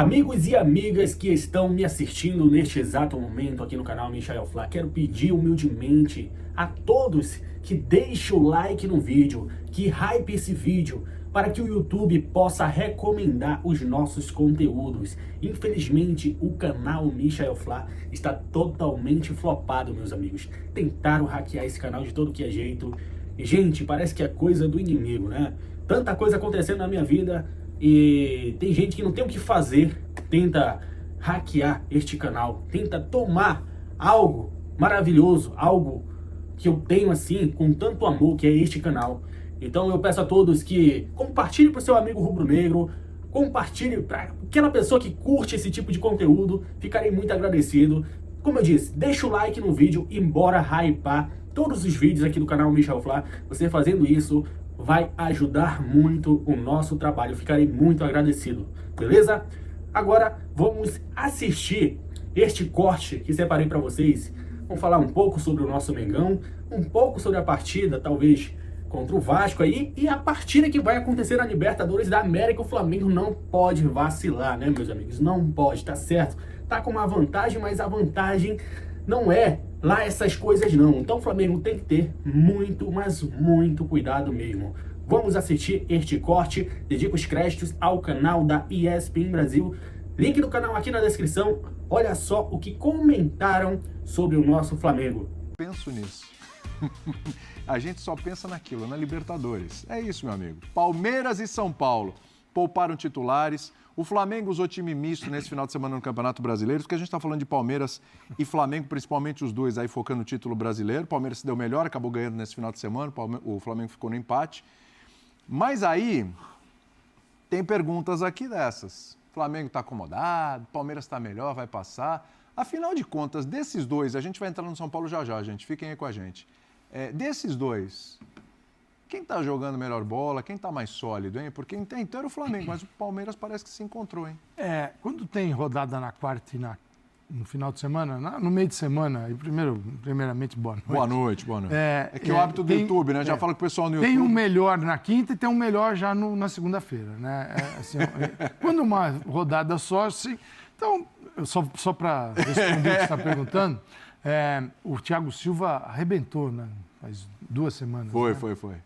Amigos e amigas que estão me assistindo neste exato momento aqui no canal Michael Flá, quero pedir humildemente a todos que deixem o like no vídeo, que hype esse vídeo, para que o YouTube possa recomendar os nossos conteúdos. Infelizmente, o canal Michael Flá está totalmente flopado, meus amigos. Tentaram hackear esse canal de todo que é jeito. E, gente, parece que é coisa do inimigo, né? Tanta coisa acontecendo na minha vida e tem gente que não tem o que fazer, tenta hackear este canal, tenta tomar algo maravilhoso, algo que eu tenho assim, com tanto amor, que é este canal. Então eu peço a todos que compartilhem para o seu amigo rubro-negro, compartilhe para aquela pessoa que curte esse tipo de conteúdo, ficarei muito agradecido. Como eu disse, deixa o like no vídeo e bora hypar todos os vídeos aqui do canal Michael Flá. Você fazendo isso vai ajudar muito o nosso trabalho, ficarei muito agradecido, beleza? Agora vamos assistir este corte que separei para vocês. Vamos falar um pouco sobre o nosso Mengão, um pouco sobre a partida, talvez, contra o Vasco aí, e a partida que vai acontecer na Libertadores da América. O Flamengo não pode vacilar, né, meus amigos? Não pode, tá certo? Tá com uma vantagem, mas a vantagem não é lá essas coisas não. Então o Flamengo tem que ter muito, mas muito cuidado mesmo. Vamos assistir este corte. Dedico os créditos ao canal da ESPN Brasil. Link do canal aqui na descrição. Olha só o que comentaram sobre o nosso Flamengo. Penso nisso. A gente só pensa naquilo, na Libertadores. É isso, meu amigo. Palmeiras e São Paulo pouparam titulares. O Flamengo usou time misto nesse final de semana no Campeonato Brasileiro, porque a gente está falando de Palmeiras e Flamengo, principalmente os dois aí focando no título brasileiro. O Palmeiras se deu melhor, acabou ganhando nesse final de semana, o Flamengo ficou no empate. Mas aí, tem perguntas aqui dessas. O Flamengo está acomodado, o Palmeiras está melhor, vai passar. Afinal de contas, desses dois, a gente vai entrar no São Paulo já, gente, fiquem aí com a gente. Desses dois, quem está jogando melhor bola, quem está mais sólido, hein? Porque então era o Flamengo, mas o Palmeiras parece que se encontrou, hein? Quando tem rodada na quarta e no final de semana, no meio de semana, e primeiramente, boa noite. Boa noite. É que o hábito do YouTube, né? Já fala com o pessoal no YouTube. Tem um melhor na quinta e tem um melhor já na segunda-feira, né? Quando uma rodada só, assim... Então, só para responder o que você está perguntando, o Thiago Silva arrebentou, né? Faz 2 semanas. Foi.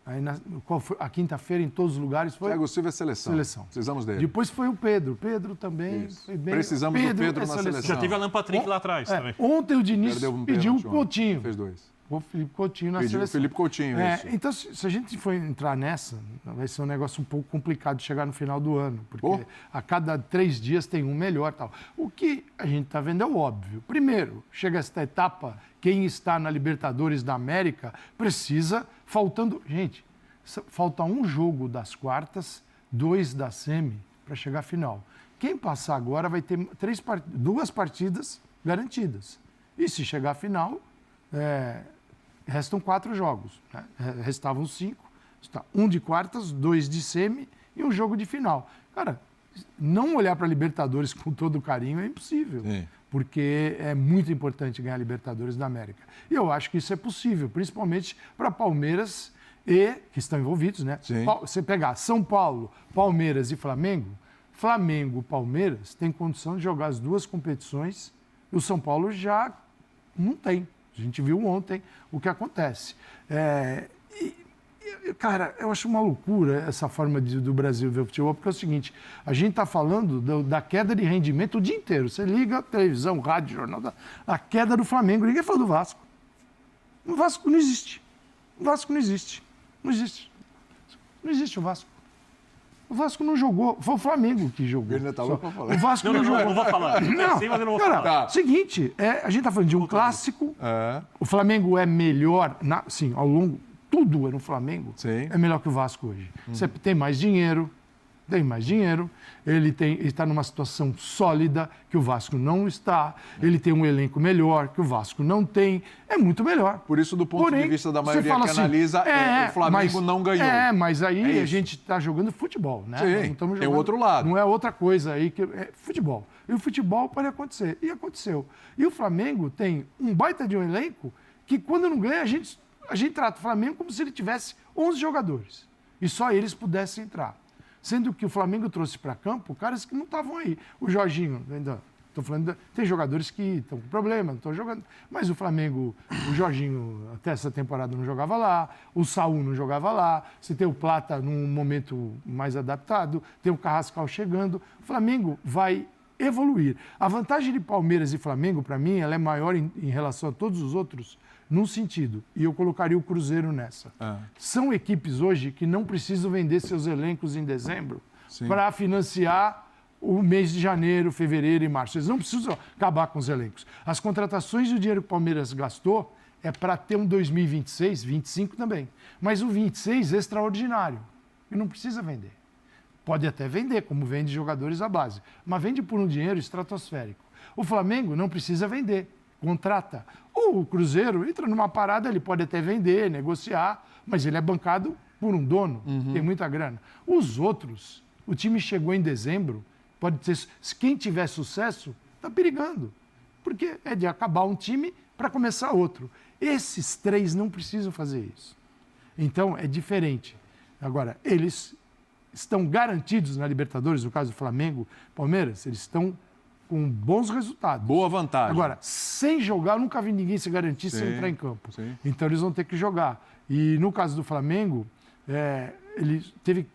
Aí qual foi? A quinta-feira em todos os lugares foi... Thiago Silva é seleção. Precisamos dele. Depois foi o Pedro. O Pedro também foi bem... Precisamos do Pedro na seleção. Já teve Alan Patrick lá atrás também. Ontem o Diniz pediu o Coutinho. Fez 2. O Felipe Coutinho na seleção. O Felipe Coutinho, isso. Então, se a gente for entrar nessa, vai ser um negócio um pouco complicado de chegar no final do ano, porque a cada 3 dias tem um melhor e tal. O que a gente está vendo é o óbvio. Primeiro, chega esta etapa, quem está na Libertadores da América precisa, gente, falta um jogo das quartas, 2 da semi, para chegar à final. Quem passar agora vai ter 2 partidas garantidas. E se chegar à final... restam 4 jogos, né? Restavam 5, um de quartas, 2 de semi e um jogo de final. Cara, não olhar para a Libertadores com todo carinho é impossível, porque é muito importante ganhar a Libertadores da América. E eu acho que isso é possível, principalmente para Palmeiras que estão envolvidos, né? Você pegar São Paulo, Palmeiras e Flamengo, Palmeiras tem condição de jogar as 2 competições e o São Paulo já não tem. A gente viu ontem o que acontece. Cara, eu acho uma loucura essa forma do Brasil ver o futebol, porque é o seguinte, a gente está falando da queda de rendimento o dia inteiro. Você liga a televisão, rádio, jornal, a queda do Flamengo, ninguém fala do Vasco. O Vasco não existe. Não existe o Vasco. O Vasco não jogou, foi o Flamengo que jogou. Ele tá louco pra falar. O Vasco não jogou. Não vou falar. Não, Sim, mas eu não vou falar. Cara, seguinte, a gente tá falando de um clássico, o Flamengo é melhor, ao longo, tudo no Flamengo é melhor que o Vasco hoje. Você tem mais dinheiro, ele está numa situação sólida que o Vasco não está, ele tem um elenco melhor que o Vasco não tem, é muito melhor. Por isso, do ponto de vista da maioria que analisa, o Flamengo não ganhou. Mas aí a gente está jogando futebol, né? Sim, tem o outro lado. Não é outra coisa aí, é futebol. E o futebol pode acontecer, e aconteceu. E o Flamengo tem um baita de um elenco que, quando não ganha, a gente trata o Flamengo como se ele tivesse 11 jogadores e só eles pudessem entrar. Sendo que o Flamengo trouxe para campo caras que não estavam aí. O Jorginho, ainda estou falando, tem jogadores que estão com problema, não estão jogando. Mas o Flamengo, o Jorginho, até essa temporada não jogava lá, o Saúl não jogava lá, você tem o Plata num momento mais adaptado, tem o Carrascal chegando. O Flamengo vai evoluir. A vantagem de Palmeiras e Flamengo, para mim, ela é maior em relação a todos os outros, num sentido, e eu colocaria o Cruzeiro nessa. São equipes hoje que não precisam vender seus elencos em dezembro para financiar o mês de janeiro, fevereiro e março. Eles não precisam acabar com os elencos. As contratações e o dinheiro que o Palmeiras gastou é para ter um 2026, 25 também. Mas o 26 é extraordinário e não precisa vender. Pode até vender, como vende jogadores à base, mas vende por um dinheiro estratosférico. O Flamengo não precisa vender, contrata. O Cruzeiro entra numa parada, ele pode até vender, negociar, mas ele é bancado por um dono, tem muita grana. Os outros, o time chegou em dezembro, pode ter, quem tiver sucesso, está perigando, porque é de acabar um time para começar outro. Esses três não precisam fazer isso. Então, é diferente. Agora, eles estão garantidos na Libertadores, no caso do Flamengo, Palmeiras, eles estão com bons resultados. Boa vantagem. Agora, sem jogar, eu nunca vi ninguém se garantir sem entrar em campo. Sim. Então, eles vão ter que jogar. E no caso do Flamengo, ele teve...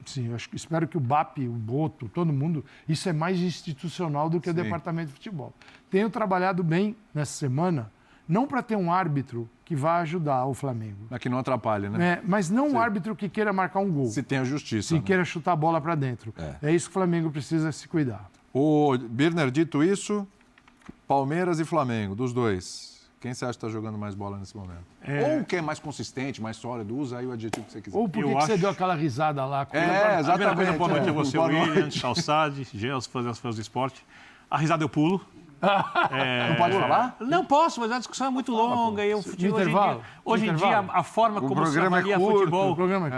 Sim, espero que o BAP, o Boto, todo mundo, isso é mais institucional do que o departamento de futebol. Tenho trabalhado bem nessa semana, não para ter um árbitro que vá ajudar o Flamengo. Mas que não atrapalhe, né? Mas não um árbitro que queira marcar um gol. Se tem a justiça. Se queira chutar a bola para dentro. É isso que o Flamengo precisa se cuidar. O Birner, dito isso, Palmeiras e Flamengo, dos dois. Quem você acha que está jogando mais bola nesse momento? Ou quem é mais consistente, mais sólido, usa aí o adjetivo que você quiser. Ou por que você deu aquela risada lá? Exatamente. A primeira coisa, boa noite a você, William, Calçade, Gels, fãs do esporte. A risada eu pulo. Não pode falar? Não posso, mas a discussão é muito longa. E hoje em dia, a forma como se avalia futebol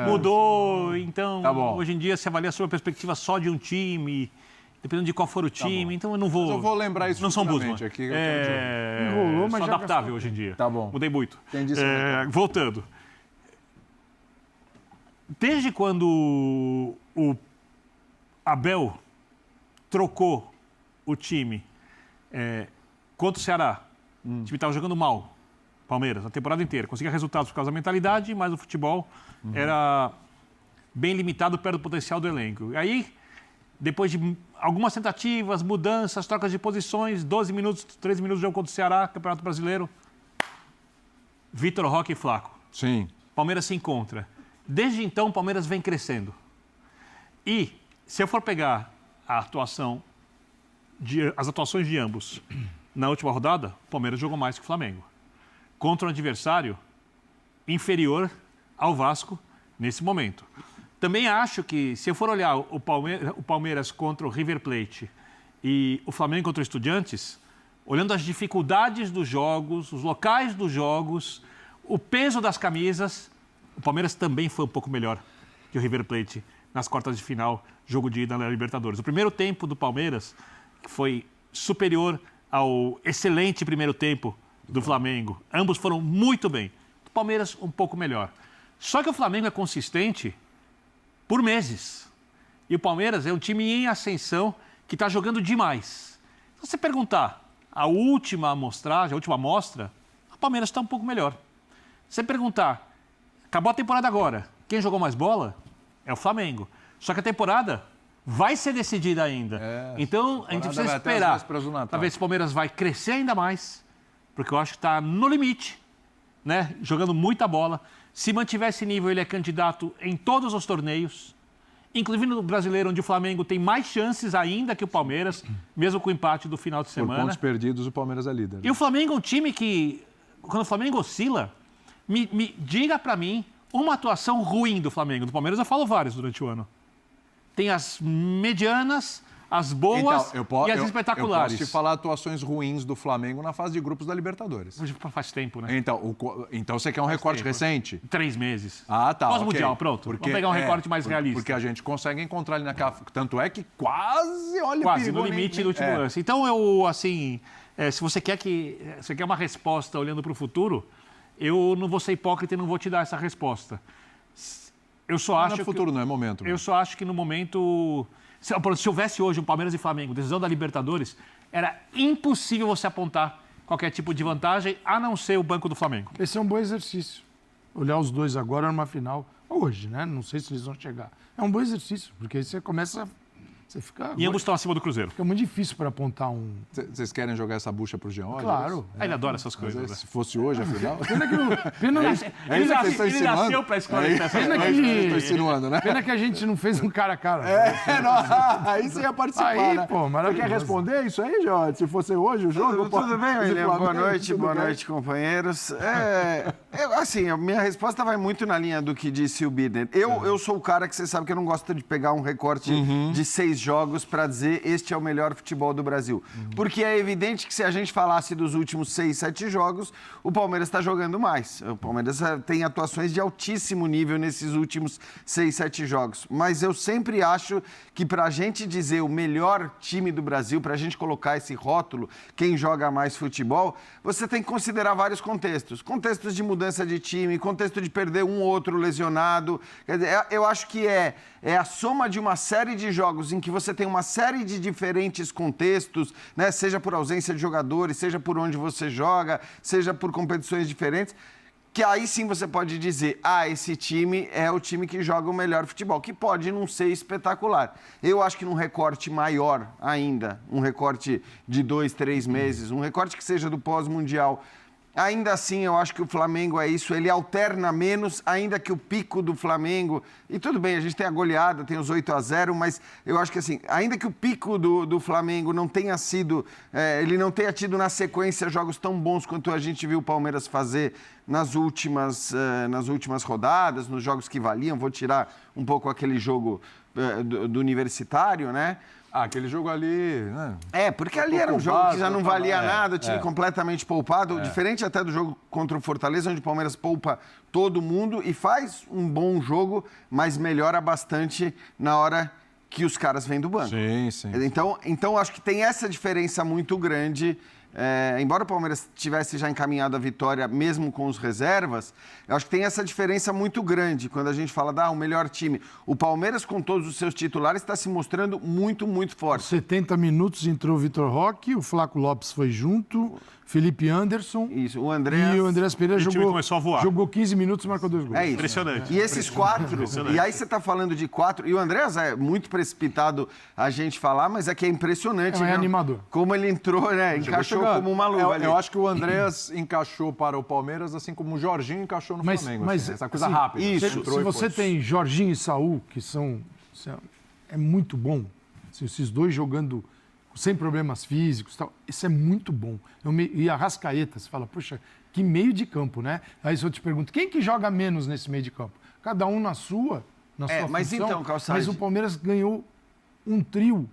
mudou. Então, hoje em dia, se avalia sob a perspectiva só de um time, dependendo de qual for o time. Então, eu não vou... Mas eu vou lembrar isso não são Busman. aqui. Enrolou, mas sou já adaptável hoje em dia. Tá bom. Mudei muito. Entendi. Voltando. Desde quando o Abel trocou o time contra o Ceará, o time estava jogando mal, Palmeiras, a temporada inteira. Conseguia resultados por causa da mentalidade, mas o futebol era bem limitado perto do potencial do elenco. E aí, depois de algumas tentativas, mudanças, trocas de posições, 12 minutos, 13 minutos de jogo contra o Ceará, Campeonato Brasileiro, Vitor Roque e Flaco. Sim. Palmeiras se encontra. Desde então, o Palmeiras vem crescendo. E, se eu for pegar as atuações de ambos na última rodada, o Palmeiras jogou mais que o Flamengo. Contra um adversário inferior ao Vasco nesse momento. Também acho que, se eu for olhar o Palmeiras contra o River Plate e o Flamengo contra o Estudiantes, olhando as dificuldades dos jogos, os locais dos jogos, o peso das camisas, o Palmeiras também foi um pouco melhor que o River Plate nas quartas de final, jogo de ida na Libertadores. O primeiro tempo do Palmeiras foi superior ao excelente primeiro tempo do Flamengo. Ambos foram muito bem. O Palmeiras um pouco melhor. Só que o Flamengo é consistente por meses. E o Palmeiras é um time em ascensão que está jogando demais. Se você perguntar a última amostragem, a última amostra, o Palmeiras está um pouco melhor. Se você perguntar, acabou a temporada agora, quem jogou mais bola é o Flamengo. Só que a temporada vai ser decidida ainda. Então, a gente precisa esperar para ver se o Palmeiras vai crescer ainda mais, porque eu acho que está no limite, né? Jogando muita bola. Se mantiver esse nível, ele é candidato em todos os torneios, inclusive no Brasileiro, onde o Flamengo tem mais chances ainda que o Palmeiras, mesmo com o empate do final de semana. Por pontos perdidos, o Palmeiras é líder. E o Flamengo é um time que, quando o Flamengo oscila, me diga para mim uma atuação ruim do Flamengo. Do Palmeiras eu falo várias durante o ano. Tem as medianas, as boas e as espetaculares. Eu posso te falar atuações ruins do Flamengo na fase de grupos da Libertadores. Faz tempo, né? Então você quer um recorte recente? 3 meses. Ah, tá. Pós-mundial, pronto. Vamos pegar um recorte mais realista. Porque a gente consegue encontrar ali naquela... Tanto é que quase, olha... Quase, no limite do último lance. Então, se você quer uma resposta olhando para o futuro, eu não vou ser hipócrita e não vou te dar essa resposta. Eu só Não acho é futuro, não é momento. Eu só acho que no momento... Se houvesse hoje um Palmeiras e Flamengo, decisão da Libertadores, era impossível você apontar qualquer tipo de vantagem, a não ser o banco do Flamengo. Esse é um bom exercício. Olhar os dois agora numa final, hoje, né? Não sei se eles vão chegar. É um bom exercício, porque aí você começa... Você fica... E ambos estão acima do Cruzeiro. Fica muito difícil para apontar um... Vocês querem jogar essa bucha pro Jean? Claro. Ele adora essas Mas coisas. se fosse hoje, afinal... Pena que É isso que vocês estão Ele ensinando? nasceu para esclarecer essas Pena coisas. que- Estou insinuando, né? Pena que a gente não fez um cara a cara. Aí você ia participar, Aí, né? pô, Você maravilhoso. quer responder isso aí, Jorge? Se fosse hoje o jogo... Tudo bem, William? Boa noite, Tudo boa bem? noite, companheiros. Assim, a minha resposta vai muito na linha do que disse o Birner. Eu sou o cara que você sabe que eu não gosto de pegar um recorte de 6 jogos para dizer este é o melhor futebol do Brasil. Porque é evidente que se a gente falasse dos últimos 6, 7 jogos, o Palmeiras está jogando mais. O Palmeiras tem atuações de altíssimo nível nesses últimos 6, 7 jogos. Mas eu sempre acho que para a gente dizer o melhor time do Brasil, para a gente colocar esse rótulo, quem joga mais futebol, você tem que considerar vários contextos. Contextos de mudança de time, contexto de perder um ou outro lesionado. Quer dizer, eu acho que é a soma de uma série de jogos em que você tem uma série de diferentes contextos, né? Seja por ausência de jogadores, seja por onde você joga, seja por competições diferentes, que aí sim você pode dizer, esse time é o time que joga o melhor futebol, que pode não ser espetacular. Eu acho que num recorte maior ainda, um recorte de 2, 3 meses, um recorte que seja do pós-mundial, ainda assim eu acho que o Flamengo é isso, ele alterna menos, ainda que o pico do Flamengo, e tudo bem, a gente tem a goleada, tem os 8-0, mas eu acho que assim, ainda que o pico do Flamengo não tenha sido, ele não tenha tido na sequência jogos tão bons quanto a gente viu o Palmeiras fazer nas últimas rodadas, nos jogos que valiam, vou tirar um pouco aquele jogo do Universitário, né? Aquele jogo ali, né? Porque ali era um jogo que já não valia nada, o time é. completamente poupado, diferente até do jogo contra o Fortaleza, onde o Palmeiras poupa todo mundo e faz um bom jogo, mas melhora bastante na hora que os caras vêm do banco. Sim, sim. Então acho que tem essa diferença muito grande. Embora o Palmeiras tivesse já encaminhado a vitória, mesmo com os reservas, eu acho que tem essa diferença muito grande quando a gente fala o melhor time. O Palmeiras, com todos os seus titulares, está se mostrando muito, muito forte. 70 minutos entrou o Vitor Roque, o Flaco Lopes foi junto, Felipe Anderson. Isso, o André. E o Andrés Pereira E o time começou a voar. jogou 15 minutos e marcou 2 gols. É isso. Impressionante. E esses 4, e aí você está falando de 4, e o Andrés é muito precipitado a gente falar, mas é que é impressionante. É animador. Como ele entrou, né? Encaixou como uma luva ali. Eu acho que o Andrés encaixou para o Palmeiras, assim como o Jorginho encaixou no Flamengo. Mas assim, essa coisa assim, rápida. isso. Entrou Se e você foi. tem Jorginho e Saul, que são... É muito bom. Se esses dois jogando sem problemas físicos, tal, isso é muito bom. E a Arrascaeta, você fala, puxa, que meio de campo, né? Aí se eu te pergunto, quem que joga menos nesse meio de campo? Cada um na sua mas função. então, Calçade... Mas o Palmeiras ganhou um trio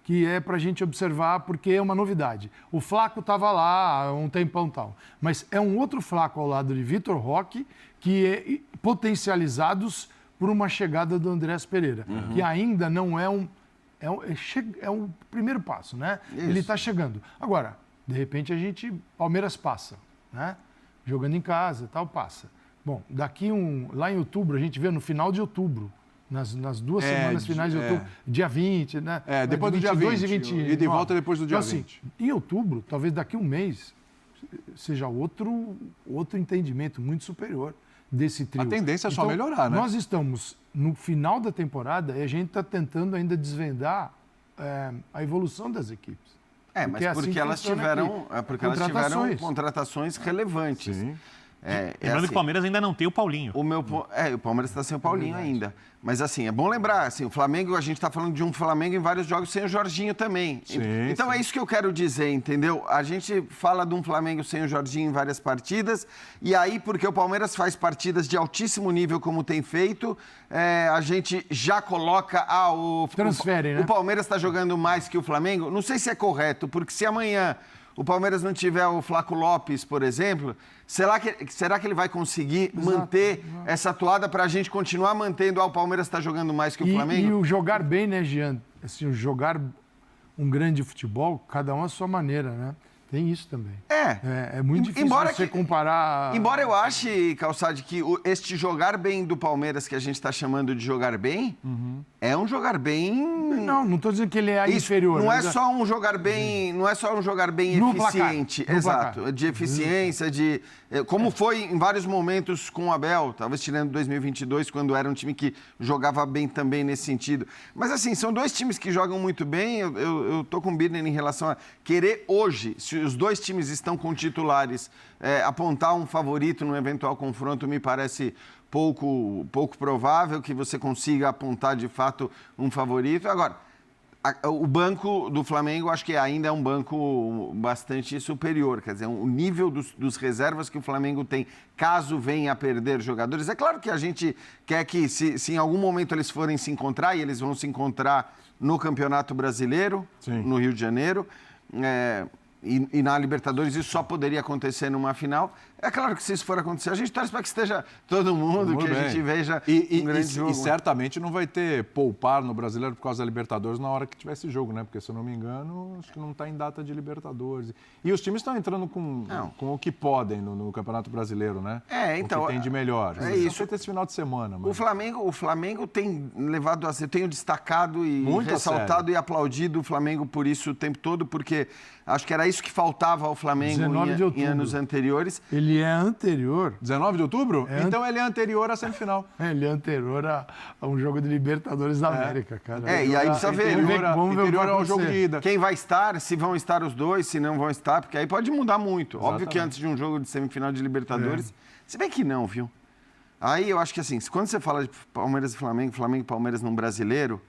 que é para a gente observar, porque é uma novidade. O Flaco estava lá há um tempão tal, mas é um outro Flaco ao lado de Vitor Roque, que é potencializados por uma chegada do Andrés Pereira, que ainda não é é o primeiro passo, né? Isso. Ele está chegando. Agora, de repente, Palmeiras passa, né? Jogando em casa e tal, passa. Bom, lá em outubro, a gente vê no final de outubro, nas 2 semanas finais de outubro, dia 20, né? Depois do dia 22 20. e 21. E de volta depois do dia Então, 20. Em outubro, talvez daqui um mês, seja outro entendimento muito superior desse trio. A tendência é só melhorar, né? Nós estamos no final da temporada e a gente está tentando ainda desvendar a evolução das equipes. Mas é assim porque que elas funciona tiveram, aqui. porque elas tiveram contratações relevantes. Sim. Lembrando que o Palmeiras ainda não tem o Paulinho. O Palmeiras está sem o Paulinho ainda. Mas assim, é bom lembrar, assim, o Flamengo, a gente está falando de um Flamengo em vários jogos sem o Jorginho também. Então é isso que eu quero dizer, entendeu? A gente fala de um Flamengo sem o Jorginho em várias partidas, e aí, porque o Palmeiras faz partidas de altíssimo nível como tem feito, a gente já coloca Transfere, né? O Palmeiras está jogando mais que o Flamengo. Não sei se é correto, porque se amanhã o Palmeiras não tiver o Flaco Lopes, por exemplo, será que ele vai conseguir manter essa atuada para a gente continuar mantendo o Palmeiras está jogando mais que o Flamengo? E o jogar bem, né, Jean? Assim, o jogar um grande futebol, cada um à sua maneira, né? Tem isso também. É. É muito difícil Embora você que- comparar... Embora eu ache, Calçade, que este jogar bem do Palmeiras, que a gente está chamando de jogar bem, é um jogar bem... Não estou dizendo que ele é Isso, inferior. não é mas só um jogar bem, não é só um jogar bem No eficiente, placar, no exato, placar. de eficiência, de como foi em vários momentos com o Abel, talvez tirando 2022, quando era um time que jogava bem também nesse sentido. Mas assim, são dois times que jogam muito bem. Eu tô com o Birner em relação a querer hoje, se os dois times estão com titulares, apontar um favorito no eventual confronto me parece pouco provável que você consiga apontar de fato um favorito. Agora, o banco do Flamengo acho que ainda é um banco bastante superior, quer dizer, o nível dos reservas que o Flamengo tem, caso venha a perder jogadores. É claro que a gente quer que, se em algum momento eles forem se encontrar, e eles vão se encontrar no Campeonato Brasileiro, Sim. no Rio de Janeiro, e na Libertadores isso só poderia acontecer numa final. É claro que se isso for acontecer, a gente torce para que esteja todo mundo, Muito que bem. a gente veja E um grande jogo. E certamente não vai ter poupar no Brasileiro por causa da Libertadores na hora que tiver esse jogo, né? Porque, se eu não me engano, acho que não está em data de Libertadores. E os times estão entrando com o que podem no Campeonato Brasileiro, né? Então, o que tem de melhor. é Isso isso. foi esse final de semana. Mas... O Flamengo tem levado a sério, eu tenho destacado e Muito a ressaltado sério. e aplaudido o Flamengo por isso o tempo todo, porque acho que era isso que faltava ao Flamengo 19 de em outubro. anos anteriores. Ele é anterior. 19 de outubro? Então ele é anterior à semifinal. Ele é anterior a um jogo de Libertadores da América, cara. E aí precisa ver, Vamos ver o que vai Anterior ao jogo de acontecer. ida. Quem vai estar, se vão estar os dois, se não vão estar, porque aí pode mudar muito. Óbvio que antes de um jogo de semifinal de Libertadores, se bem que não, viu? Aí eu acho que assim, quando você fala de Palmeiras e Flamengo, Flamengo e Palmeiras num brasileiro,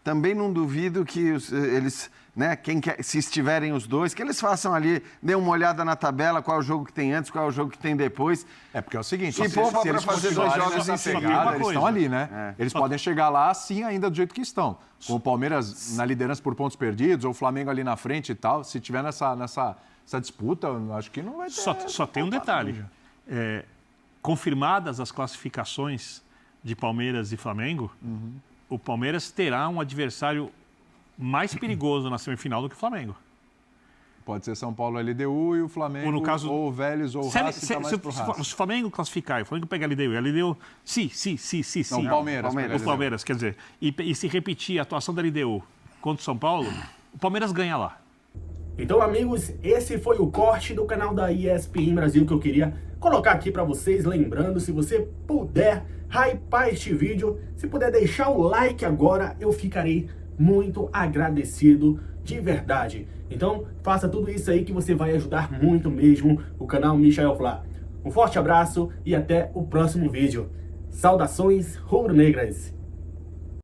também não duvido que eles, né, se estiverem os dois, que eles façam ali, dêem uma olhada na tabela, qual é o jogo que tem antes, qual é o jogo que tem depois. Porque é o seguinte, E poupa pra eles fazer continuarem dois jogos nessa em pegada, seguida. eles estão ali, né? Eles podem chegar lá assim ainda do jeito que estão. Com o Palmeiras na liderança por pontos perdidos, ou o Flamengo ali na frente e tal. Se tiver nessa disputa, eu acho que não vai ter... Só tem um detalhe. Confirmadas as classificações de Palmeiras e Flamengo, o Palmeiras terá um adversário mais perigoso na semifinal do que o Flamengo. Pode ser São Paulo LDU e o Flamengo, Ou no caso- ou o Vélez, ou o Racing, tá mais pro Racing. Se o Flamengo classificar e o Flamengo pegar a LDU, sim. Não, o Palmeiras. O Palmeiras, quer dizer, e se repetir a atuação da LDU contra o São Paulo, o Palmeiras ganha lá. Então, amigos, esse foi o corte do canal da ESPN Brasil que eu queria colocar aqui pra vocês. Lembrando, se você puder hypar este vídeo, se puder deixar o like agora, eu ficarei muito agradecido de verdade. Então, faça tudo isso aí que você vai ajudar muito mesmo o canal Michael Flá. Um forte abraço e até o próximo vídeo. Saudações rubro-negras!